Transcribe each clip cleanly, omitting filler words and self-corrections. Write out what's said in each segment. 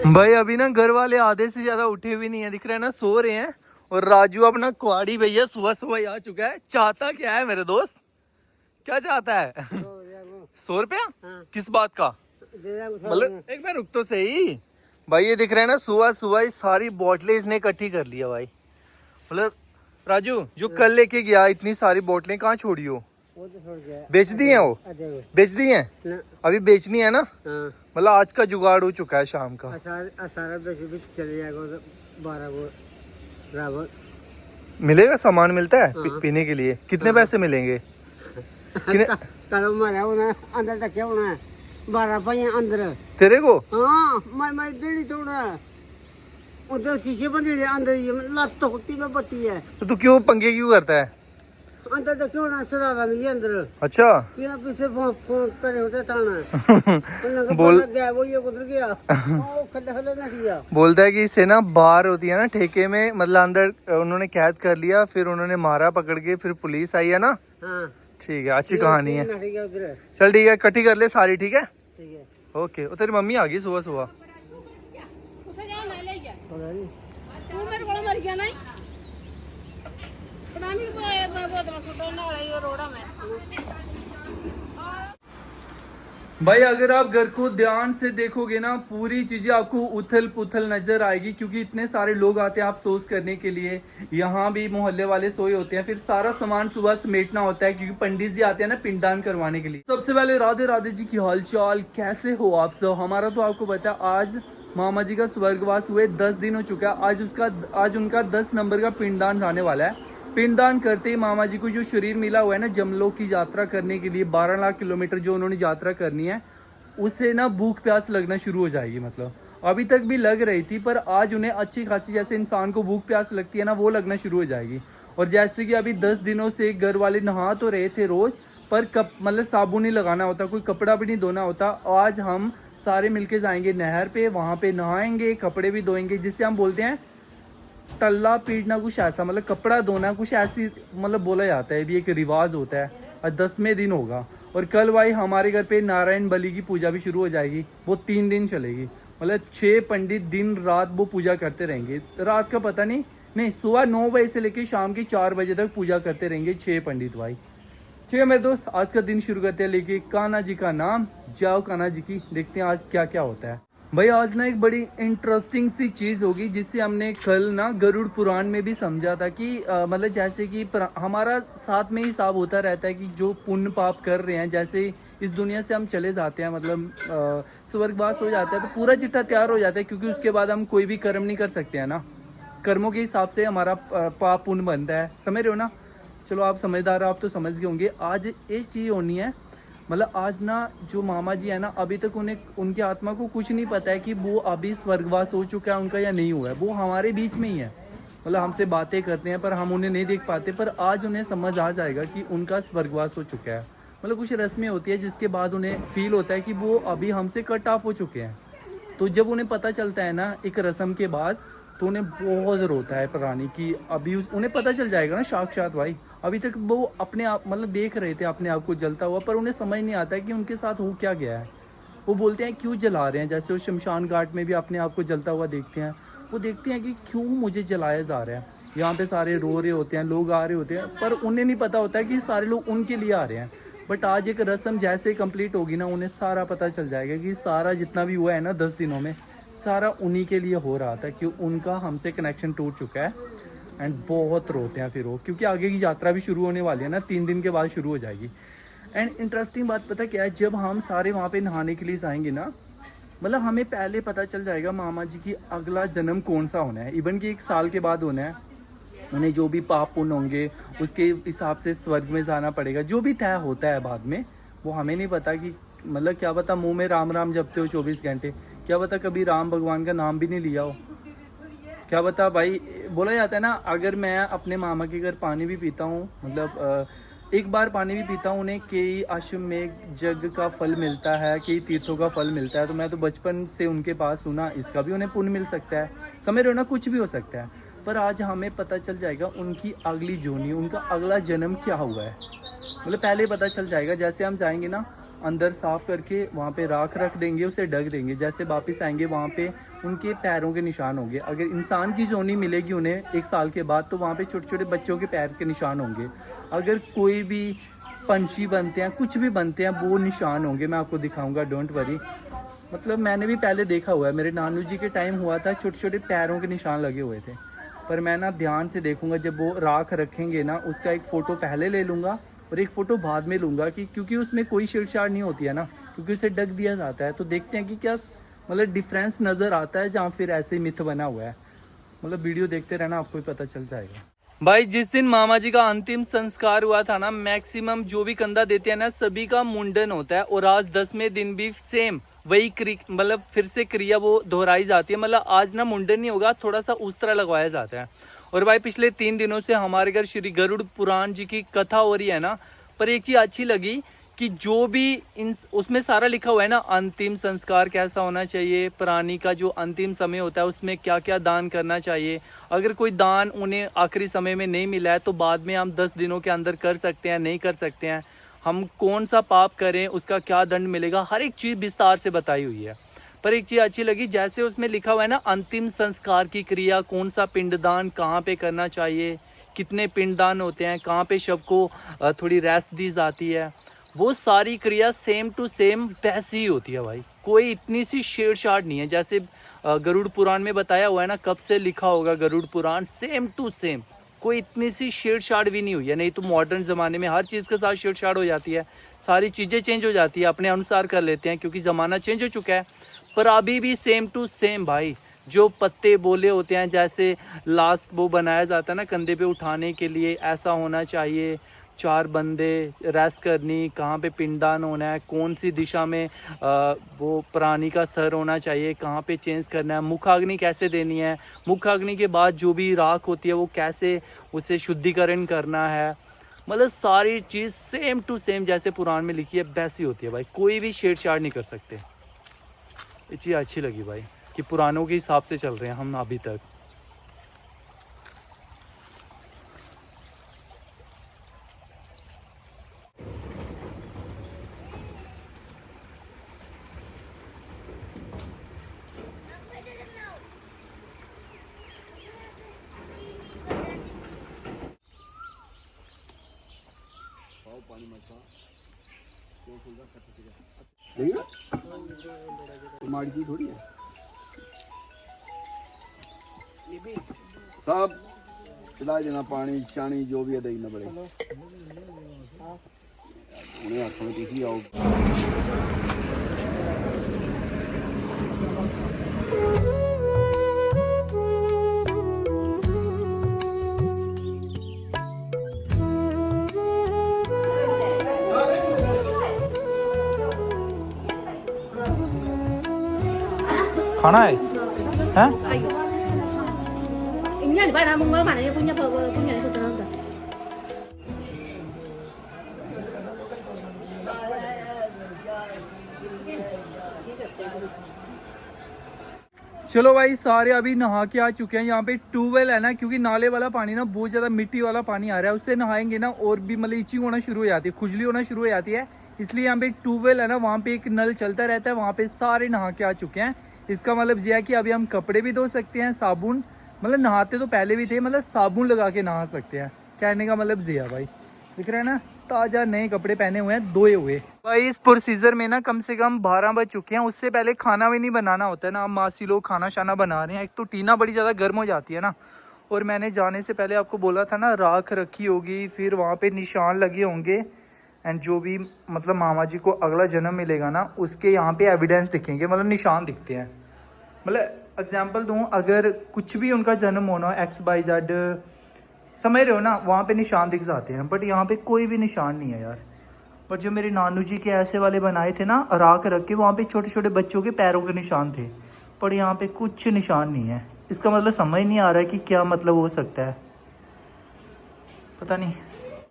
भाई अभी ना घर वाले आधे से ज्यादा उठे भी नहीं है, दिख रहा है ना, सो रहे हैं। और राजू अपना कुआड़ी भैया सुबह सुबह आ चुका है। चाहता क्या है मेरे दोस्त, क्या चाहता है? 100 रुपया? किस बात का? मतलब एक बार रुक तो सही भाई। ये दिख रहा है ना, सुबह सुबह सारी बोतलें इसने इकट्ठी कर लिया भाई। मतलब राजू जो कल लेके गया इतनी सारी बोतलें कहाँ छोड़ी हो? बेच दी हैं वो? बेच दी हैं? अभी बेचनी है ना? मतलब आज का जुगाड़ हो चुका है शाम का। चले जाएगा 12 मिलेगा, सामान मिलता है पीने के लिए? कितने पैसे मिलेंगे? अंदर तक क्या होना है 12 रुपये अंदर तेरे को? हाँ मैं देनी थोड़ा उधर शीशे बंद अंदर लत तो होती में बत्ती है। तो तू क्यों पंगे क्यों करता है? अंदर तक क्यों ना सरारा नहीं है अंदर। अच्छा फिर पीछे फोन करे होते थाना बोल गया वो ये उधर गया ओ खड्डा खड्डा ना किया। बोलता है कि इसे ना बाहर होती है ना ठेके में, मतलब अंदर उन्होंने कैद कर लिया, फिर उन्होंने मारा पकड़ के, फिर पुलिस आई है ना। हाँ ठीक है, अच्छी कहानी है। चल ठीक है, इकट्ठी कर ले सारी। ठीक है ओके। और तेरी मम्मी आ गई सुबह सुबह। भाई अगर आप घर को ध्यान से देखोगे ना, पूरी चीजें आपको उथल पुथल नजर आएगी, क्योंकि इतने सारे लोग आते हैं अफसोस करने के लिए। यहाँ भी मोहल्ले वाले सोए होते हैं, फिर सारा सामान सुबह समेटना होता है, क्योंकि पंडित जी आते हैं ना पिंडदान करवाने के लिए। सबसे पहले राधे राधे जी की हालचाल, कैसे हो आप सब? हमारा तो आपको पता है आज मामा जी का स्वर्गवास हुए 10 दिन हो चुका है। आज उनका 10 नंबर का पिंडदान आने वाला है। पिंडदान करते ही मामा जी को जो शरीर मिला हुआ है ना जमलोक की यात्रा करने के लिए, 12 लाख किलोमीटर जो उन्होंने यात्रा करनी है, उसे ना भूख प्यास लगना शुरू हो जाएगी। मतलब अभी तक भी लग रही थी, पर आज उन्हें अच्छी खासी, जैसे इंसान को भूख प्यास लगती है ना, वो लगना शुरू हो जाएगी। और जैसे कि अभी 10 दिनों से घर वाले नहा तो रहे थे रोज, पर मतलब साबुन नहीं लगाना होता, कोई कपड़ा भी नहीं धोना होता। आज हम सारे मिलके जाएंगे नहर पे, वहां पे नहाएंगे, कपड़े भी धोएंगे, जिससे हम बोलते हैं टल्ला पीटना, कुछ ऐसा, मतलब कपड़ा धोना कुछ ऐसी मतलब बोला जाता है, भी एक रिवाज होता है। और 10वें दिन होगा। और कल भाई हमारे घर पे नारायण बलि की पूजा भी शुरू हो जाएगी, वो 3 दिन चलेगी। मतलब 6 पंडित दिन रात वो पूजा करते रहेंगे। रात का पता नहीं, सुबह 9 बजे से लेकर शाम के 4 बजे तक पूजा करते रहेंगे 6 पंडित भाई। ठीक है मेरे दोस्त, आज का दिन शुरू करते हैं लेके कान्हा जी का नाम। जाओ कान्हा जी की, देखते हैं आज क्या क्या होता है। भाई आज ना एक बड़ी इंटरेस्टिंग सी चीज होगी, जिससे हमने कल ना गरुड़ पुराण में भी समझा था कि मतलब जैसे कि हमारा साथ में हिसाब होता रहता है कि जो पुण्य पाप कर रहे हैं, जैसे इस दुनिया से हम चले जाते हैं, मतलब स्वर्गवास हो जाता है, तो पूरा चिट्ठा तैयार हो जाता है, क्योंकि उसके बाद हम कोई भी कर्म नहीं कर सकते हैं ना। कर्मों के हिसाब से हमारा पाप पुण्य बनता है, समझ रहे हो ना? चलो आप समझदार हो, आप तो समझ गए होंगे। आज ये चीज़ होनी है, मतलब आज ना जो मामा जी है ना, अभी तक उनकी आत्मा को कुछ नहीं पता है कि वो अभी स्वर्गवास हो चुका है उनका या नहीं हुआ है। वो हमारे बीच में ही है, मतलब हमसे बातें करते हैं पर हम उन्हें नहीं देख पाते, पर आज उन्हें समझ आ जाएगा कि उनका स्वर्गवास हो चुका है। मतलब कुछ रस्में होती है जिसके बाद उन्हें फील होता है कि वो अभी हमसे कट ऑफ हो चुके हैं। तो जब उन्हें पता चलता है ना एक रस्म के बाद, तो उन्हें बहुत रोता है प्राणी की। अभी उन्हें पता चल जाएगा ना साक्षात भाई। अभी तक वो अपने आप मतलब देख रहे थे अपने आप को जलता हुआ, पर उन्हें समझ नहीं आता है कि उनके साथ हो क्या गया है। वो बोलते हैं क्यों जला रहे हैं, जैसे वो शमशान घाट में भी अपने आप को जलता हुआ देखते हैं। वो देखते हैं कि क्यों मुझे जलाया जा रहा है। यहाँ पे सारे रो रहे होते हैं, लोग आ रहे होते हैं, पर उन्हें नहीं पता होता है कि सारे लोग उनके लिए आ रहे हैं। बट आज एक रस्म जैसे कंप्लीट होगी ना, उन्हें सारा पता चल जाएगा कि सारा जितना भी हुआ है ना 10 दिनों में, सारा उन्हीं के लिए हो रहा था, कि उनका हमसे कनेक्शन टूट चुका है। एंड बहुत रोते हैं फिर वो, क्योंकि आगे की यात्रा भी शुरू होने वाली है ना, 3 दिन के बाद शुरू हो जाएगी। एंड इंटरेस्टिंग बात पता क्या है, जब हम सारे वहाँ पे नहाने के लिए जाएंगे ना, मतलब हमें पहले पता चल जाएगा मामा जी की अगला जन्म कौन सा होना है। इवन कि 1 साल के बाद होना है। उन्हें जो भी पाप पुण्य होंगे उसके हिसाब से स्वर्ग में जाना पड़ेगा, जो भी तय होता है बाद में, वो हमें नहीं पता। कि मतलब क्या पता मुँह में राम राम जपते हो 24 घंटे, क्या पता कभी राम भगवान का नाम भी नहीं लिया हो, क्या बता भाई। बोला जाता है ना, अगर मैं अपने मामा के घर पानी भी पीता हूँ, मतलब एक बार पानी भी पीता हूँ, उन्हें कई अश्वमेघ जग का फल मिलता है, कई तीर्थों का फल मिलता है। तो मैं तो बचपन से उनके पास हूँ ना, इसका भी उन्हें पुण्य मिल सकता है, समझ रहे हो ना? कुछ भी हो सकता है। पर आज हमें पता चल जाएगा उनकी अगली जोनी, उनका अगला जन्म क्या हुआ है, मतलब पहले पता चल जाएगा। जैसे हम जाएंगे ना, अंदर साफ करके वहाँ पे राख रख देंगे, उसे ढक देंगे। जैसे वापस आएंगे वहाँ पे उनके पैरों के निशान होंगे। अगर इंसान की जोनी मिलेगी उन्हें 1 साल के बाद, तो वहाँ पे छोटे छोटे बच्चों के पैर के निशान होंगे। अगर कोई भी पंछी बनते हैं, कुछ भी बनते हैं, वो निशान होंगे। मैं आपको दिखाऊंगा, डोंट वरी। मतलब मैंने भी पहले देखा हुआ है, मेरे नानू जी के टाइम हुआ था, छोटे छोटे पैरों के निशान लगे हुए थे। पर मैं ना ध्यान से देखूंगा, जब वो राख रखेंगे ना, उसका एक फ़ोटो पहले ले लूँगा और एक फ़ोटो बाद में लूँगा, कि क्योंकि उसमें कोई छेड़छाड़ नहीं होती है ना, क्योंकि उसे ढक दिया जाता है। तो देखते हैं कि क्या मतलब डिफरेंस नज़र आता है, जहाँ फिर ऐसे मिथ बना हुआ है। मतलब वीडियो देखते रहना, आपको ही पता चल जाएगा। भाई जिस दिन मामा जी का अंतिम संस्कार हुआ था ना, मैक्सिमम जो भी कंधा देते हैं ना, सभी का मुंडन होता है। और आज 10वें दिन भी सेम वही मतलब फिर से क्रिया वो दोहराई जाती है। मतलब आज ना मुंडन नहीं होगा, थोड़ा सा उस तरह लगवाया जाता है। और भाई पिछले 3 दिनों से हमारे घर श्री गरुड़ पुराण जी की कथा हो रही है ना, पर एक चीज़ अच्छी लगी कि जो भी उसमें सारा लिखा हुआ है ना, अंतिम संस्कार कैसा होना चाहिए, प्राणी का जो अंतिम समय होता है उसमें क्या क्या दान करना चाहिए। अगर कोई दान उन्हें आखिरी समय में नहीं मिला है तो बाद में हम 10 दिनों के अंदर कर सकते हैं, नहीं कर सकते हैं, हम कौन सा पाप करें, उसका क्या दंड मिलेगा, हर एक चीज़ विस्तार से बताई हुई है। पर एक चीज़ अच्छी लगी, जैसे उसमें लिखा हुआ है ना, अंतिम संस्कार की क्रिया, कौन सा पिंडदान कहाँ पे करना चाहिए, कितने पिंडदान होते हैं, कहाँ पे शव को थोड़ी रेस्ट दी जाती है, वो सारी क्रिया सेम टू सेम वैसी ही होती है भाई। कोई इतनी सी छेड़छाड़ नहीं है। जैसे गरुड़ पुराण में बताया हुआ है ना, कब से लिखा होगा Garuda Purana, same to same, कोई इतनी सी छेड़छाड़ भी नहीं हुई है। नहीं तो मॉडर्न ज़माने में हर चीज़ के साथ छेड़छाड़ हो जाती है, सारी चीज़ें चेंज हो जाती है, अपने अनुसार कर लेते हैं क्योंकि ज़माना चेंज हो चुका है। पर अभी भी सेम टू सेम भाई, जो पत्ते बोले होते हैं, जैसे लास्ट वो बनाया जाता है ना कंधे पे उठाने के लिए, ऐसा होना चाहिए। 4 बंदे रेस्ट करनी, कहाँ पे पिंडदान होना है, कौन सी दिशा में वो प्राणी का सर होना चाहिए, कहाँ पे चेंज करना है, मुखाग्नि कैसे देनी है, मुखाग्नि के बाद जो भी राख होती है वो कैसे उसे शुद्धिकरण करना है। मतलब सारी चीज़ सेम टू सेम जैसे पुराण में लिखी है वैसी होती है भाई, कोई भी छेड़छाड़ नहीं कर सकते। ये चीज़ अच्छी लगी भाई कि पुरानों के हिसाब से चल रहे हैं हम अभी तक। सही ना, माड़ी चीज थोड़ी है। सब चला देना, पानी चानी जो भी है देना पड़े। उन्हें हाथों में किसी आओ। खाना है हैं? Ini di mana mong mana ya punya saudara enggak? चलो भाई सारे अभी नहा के आ चुके हैं। यहाँ पे ट्यूबवेल है ना, क्योंकि नाले वाला पानी ना बहुत ज़्यादा मिट्टी वाला पानी आ रहा है, उससे नहाएंगे ना और भी मतलब इचिंग होना शुरू हो जाती है, खुजली होना शुरू हो जाती है। इसलिए यहाँ पे ट्यूबवेल है ना, वहाँ पे एक नल चलता रहता है, वहाँ पे सारे नहा के आ चुके हैं। इसका मतलब यह है कि अभी हम कपड़े भी धो सकते हैं, साबुन, मतलब नहाते तो पहले भी थे, मतलब साबुन लगा के नहा सकते हैं। कहने का मतलब जिया भाई, दिख रहा है ना, ताज़ा नए कपड़े पहने हुए हैं, धोए हुए। भाई इस प्रोसीजर में ना कम से कम 12 बज चुके हैं। उससे पहले खाना भी नहीं बनाना होता है ना, हम मासी लोग खाना शाना बना रहे हैं। एक तो टीना बड़ी ज़्यादा गर्म हो जाती है ना, और मैंने जाने से पहले आपको बोला था ना, राख रखी होगी, फिर वहाँ पे निशान लगे होंगे, एंड जो भी मतलब मामा जी को अगला जन्म मिलेगा ना, उसके यहाँ पे एविडेंस दिखेंगे, मतलब निशान दिखते हैं। मतलब एग्जाम्पल दूँ, अगर कुछ भी उनका जन्म होना XYZ, समझ रहे हो ना, वहाँ पे निशान दिख जाते हैं। बट यहाँ पे कोई भी निशान नहीं है यार। पर जो मेरे नानू जी के ऐसे वाले बनाए थे ना, राख रख के, वहाँ पे छोटे छोटे बच्चों के पैरों के निशान थे, पर यहाँ पे कुछ निशान नहीं है। इसका मतलब समझ नहीं आ रहा है कि क्या मतलब हो सकता है, पता नहीं।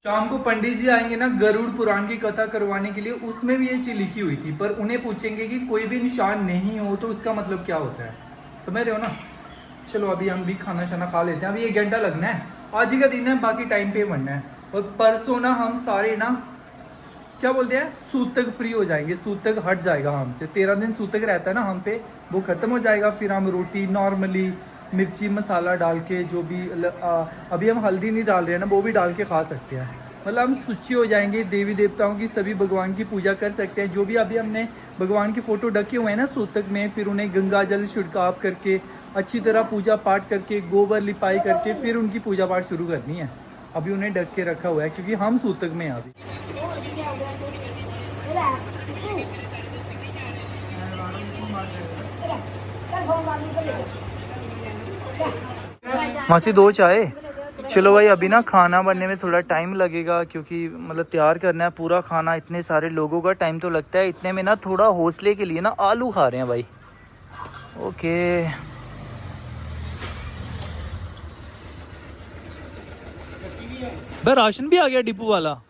शाम को पंडित जी आएंगे ना गरुड़ पुराण की कथा करवाने के लिए, उसमें भी ये चीज लिखी हुई थी, पर उन्हें पूछेंगे कि कोई भी निशान नहीं हो तो उसका मतलब क्या होता है, समझ रहे हो ना। चलो अभी हम भी खाना शाना खा लेते हैं, अभी 1 घंटा लगना है, आज ही का दिन है, बाकी टाइम पे बनना है। और परसों ना हम सारे ना क्या बोलते हैं, सूतक फ्री हो जाएंगे, सूतक हट जाएगा हमसे। 13 दिन सूतक रहता है ना हम पे, वो खत्म हो जाएगा। फिर हम रोटी नॉर्मली मिर्ची मसाला डाल के, जो भी अभी हम हल्दी नहीं डाल रहे हैं ना, वो भी डाल के खा सकते हैं। मतलब हम शुचि हो जाएंगे, देवी देवताओं की सभी भगवान की पूजा कर सकते हैं। जो भी अभी हमने भगवान की फोटो ढके हुए हैं ना सूतक में, फिर उन्हें गंगा जल छिड़काव करके अच्छी तरह पूजा पाठ करके गोबर लिपाई करके फिर उनकी पूजा पाठ शुरू करनी है। अभी उन्हें ढक के रखा हुआ है क्योंकि हम सूतक में हैं अभी। मासी 2 चाय। चलो भाई, अभी ना खाना बनने में थोड़ा टाइम लगेगा क्योंकि मतलब तैयार करना है पूरा खाना, इतने सारे लोगों का टाइम तो लगता है। इतने में ना थोड़ा हौसले के लिए ना आलू खा रहे हैं भाई। ओके, भाई राशन भी आ गया डिपू वाला।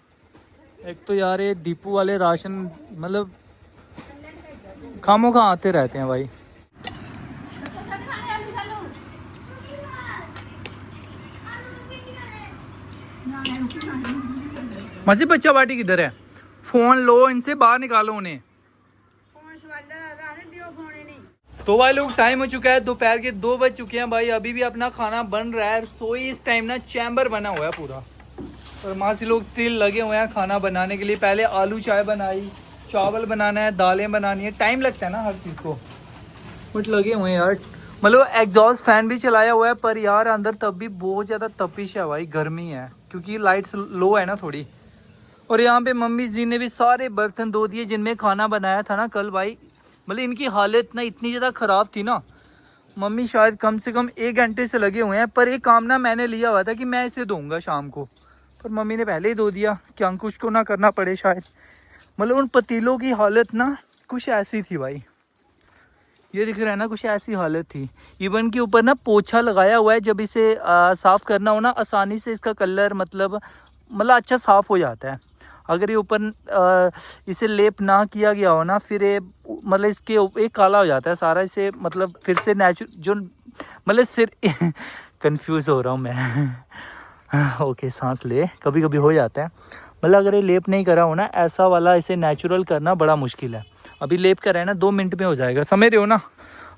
एक तो यार ये डिपू वाले राशन मतलब खामों खा आते रहते हैं भाई। मजी बच्चा पार्टी किधर है? फोन लो, इनसे बाहर निकालो उन्हें। तो भाई लोग, टाइम हो चुका है, दोपहर के 2 बज चुके हैं भाई। अभी भी अपना खाना बन रहा है। रसोई इस टाइम ना चैम्बर बना हुआ है पूरा, और मासी लोग स्टिल लगे हुए हैं खाना बनाने के लिए। पहले आलू चाय बनाई, चावल बनाना है, दालें बनानी है, टाइम लगता है ना हर चीज़ को, बट लगे हुए हैं यार। मतलब एग्जॉस्ट फैन भी चलाया हुआ है, पर यार अंदर तब भी बहुत ज़्यादा तपिश है भाई, गर्मी है क्योंकि लाइट्स लो है ना थोड़ी। और यहाँ पे मम्मी जी ने भी सारे बर्तन धो दिए जिनमें खाना बनाया था ना कल भाई। मतलब इनकी हालत ना इतनी ज़्यादा ख़राब थी ना, मम्मी शायद कम से कम 1 घंटे से लगे हुए हैं। पर एक काम ना मैंने लिया हुआ था कि मैं इसे दूंगा शाम को, पर मम्मी ने पहले ही धो दिया कि अंकुश को ना करना पड़े शायद। मतलब उन पतीलों की हालत ना कुछ ऐसी थी भाई, ये दिख रहा है ना, कुछ ऐसी हालत थी। इवन के ऊपर ना पोछा लगाया हुआ है, जब इसे साफ़ करना हो ना आसानी से इसका कलर मतलब अच्छा साफ़ हो जाता है। अगर ये ऊपर इसे लेप ना किया गया हो ना, फिर ये मतलब इसके एक काला हो जाता है सारा। इसे मतलब फिर से जो मतलब सिर कंफ्यूज हो रहा हूँ मैं। ओके, सांस ले, कभी कभी हो जाता है। मतलब अगर ये लेप नहीं करा हो ना ऐसा वाला, इसे नेचुरल करना बड़ा मुश्किल है। अभी लेप करा है ना 2 मिनट में हो जाएगा, समझ रहे हो ना?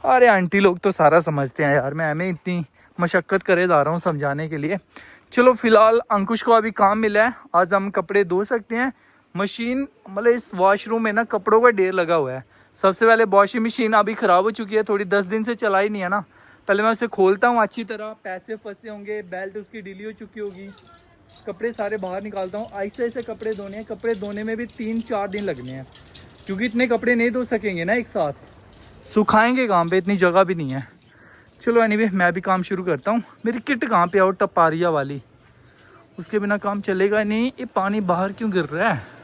अरे आंटी लोग तो सारा समझते हैं यार, मैं इतनी मशक्क़त करे जा रहा हूँ समझाने के लिए। चलो फिलहाल अंकुश को अभी काम मिला है, आज हम कपड़े धो सकते हैं। मशीन मतलब इस वॉशरूम में ना कपड़ों का ढेर लगा हुआ है। सबसे पहले वॉशिंग मशीन अभी ख़राब हो चुकी है थोड़ी, 10 दिन से चला ही नहीं है ना। पहले मैं उसे खोलता हूँ अच्छी तरह, पैसे फंसे होंगे, बेल्ट उसकी ढीली हो चुकी होगी, कपड़े सारे बाहर निकालता हूँ। ऐसे ऐसे कपड़े धोने हैं, कपड़े धोने में भी 3-4 दिन लगने हैं क्योंकि इतने कपड़े नहीं धो सकेंगे ना एक साथ, सुखाएंगे कहाँ पे, इतनी जगह भी नहीं है। चलो एनीवे, मैं भी काम शुरू करता हूँ। मेरी किट कहाँ पे और टपारिया वाली, उसके बिना काम चलेगा नहीं। ये पानी बाहर क्यों गिर रहा है?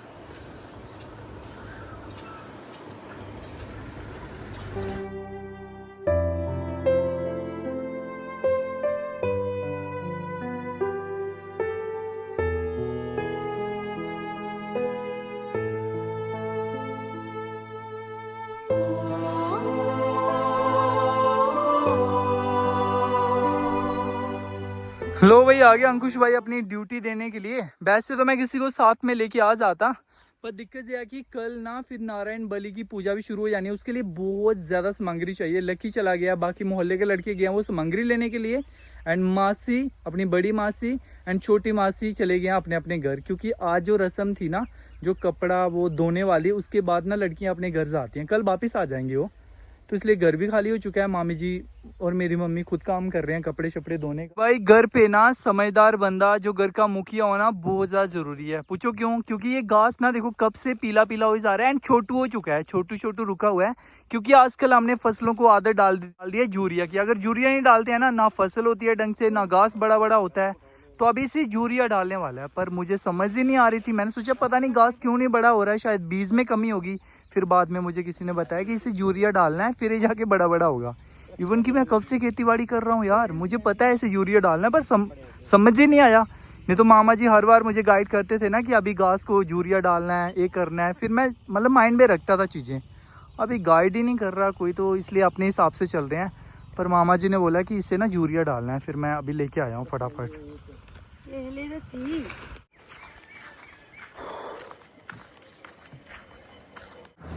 लो भाई, आ गया अंकुश भाई अपनी ड्यूटी देने के लिए। वैसे तो मैं किसी को साथ में लेके आ जाता, पर दिक्कत यह है कि कल ना फिर नारायण बलि की पूजा भी शुरू हो जानी है। उसके लिए बहुत ज़्यादा सामग्री चाहिए। लकी चला गया, बाकी मोहल्ले के लड़के गए हैं वो सामग्री लेने के लिए, एंड मासी, अपनी बड़ी मासी एंड छोटी मासी चले गए हैं अपने अपने घर, क्योंकि आज जो रस्म थी ना, जो कपड़ा वो धोने वाली, उसके बाद ना लड़कियाँ अपने घर जाती हैं, कल वापस आ जाएंगी वो, तो इसलिए घर भी खाली हो चुका है। मामी जी और मेरी मम्मी खुद काम कर रहे हैं कपड़े शपड़े धोने का। भाई घर पे ना समझदार बंदा, जो घर का मुखिया होना बहुत ज्यादा जरूरी है। पूछो क्यों? क्योंकि ये घास ना देखो कब से पीला पीला हो जा रहा है एंड छोटू हो चुका है, छोटू रुका हुआ है। क्योंकि आजकल हमने फसलों को आदत डाल दी है यूरिया की। अगर यूरिया नहीं डालते हैं ना फसल होती है ढंग से, ना घास बड़ा बड़ा होता है। तो अभी इसे यूरिया डालने वाला है, पर मुझे समझ ही नहीं आ रही थी। मैंने सोचा पता नहीं घास क्यों नहीं बड़ा हो रहा है, शायद बीज में कमी होगी। फिर बाद में मुझे किसी ने बताया कि इसे यूरिया डालना है, फिर ये जाके बड़ा बड़ा होगा। इवन कि मैं कब से खेतीबाड़ी कर रहा हूँ यार, मुझे पता है इसे यूरिया डालना है, पर समझ ही नहीं आया। नहीं तो मामा जी हर बार मुझे गाइड करते थे ना कि अभी घास को यूरिया डालना है, ये करना है, फिर मैं मतलब माइंड में रखता था चीज़ें। अभी गाइड ही नहीं कर रहा कोई, तो इसलिए अपने हिसाब से चल रहे हैं। पर मामा जी ने बोला कि इसे ना यूरिया डालना है, फिर मैं अभी लेके आया हूँ फटाफट।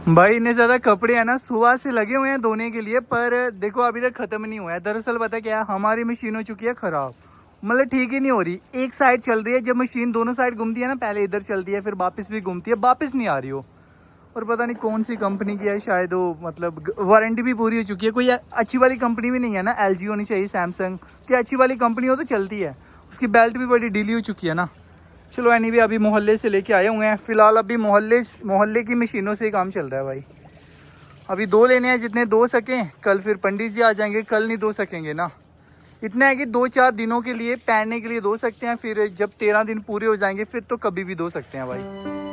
भाई इतने ज्यादा कपड़े हैं ना, सुबह से लगे हुए हैं धोने के लिए, पर देखो अभी तक खत्म नहीं हुआ है। दरअसल पता क्या है, हमारी मशीन हो चुकी है खराब, मतलब ठीक ही नहीं हो रही। एक साइड चल रही है, जब मशीन दोनों साइड घूमती है ना, पहले इधर चलती है फिर वापस भी घूमती है, वापस नहीं आ रही हो। और पता नहीं कौन सी कंपनी की है, शायद वो मतलब वारंटी भी पूरी हो चुकी है। कोई अच्छी वाली कंपनी भी नहीं है ना, LG होनी चाहिए, सैमसंग की अच्छी वाली कंपनी हो तो चलती है। उसकी बेल्ट भी बड़ी ढीली हो चुकी है ना। चलो एनी भी अभी मोहल्ले से लेके आए हुए हैं, फिलहाल अभी मोहल्ले की मशीनों से ही काम चल रहा है भाई। अभी दो लेने हैं, जितने दो सकें, कल फिर पंडित जी आ जाएंगे, कल नहीं दो सकेंगे ना। इतना है कि 2-4 दिनों के लिए पहनने के लिए दो सकते हैं, फिर जब 13 दिन पूरे हो जाएंगे फिर तो कभी भी दो सकते हैं भाई।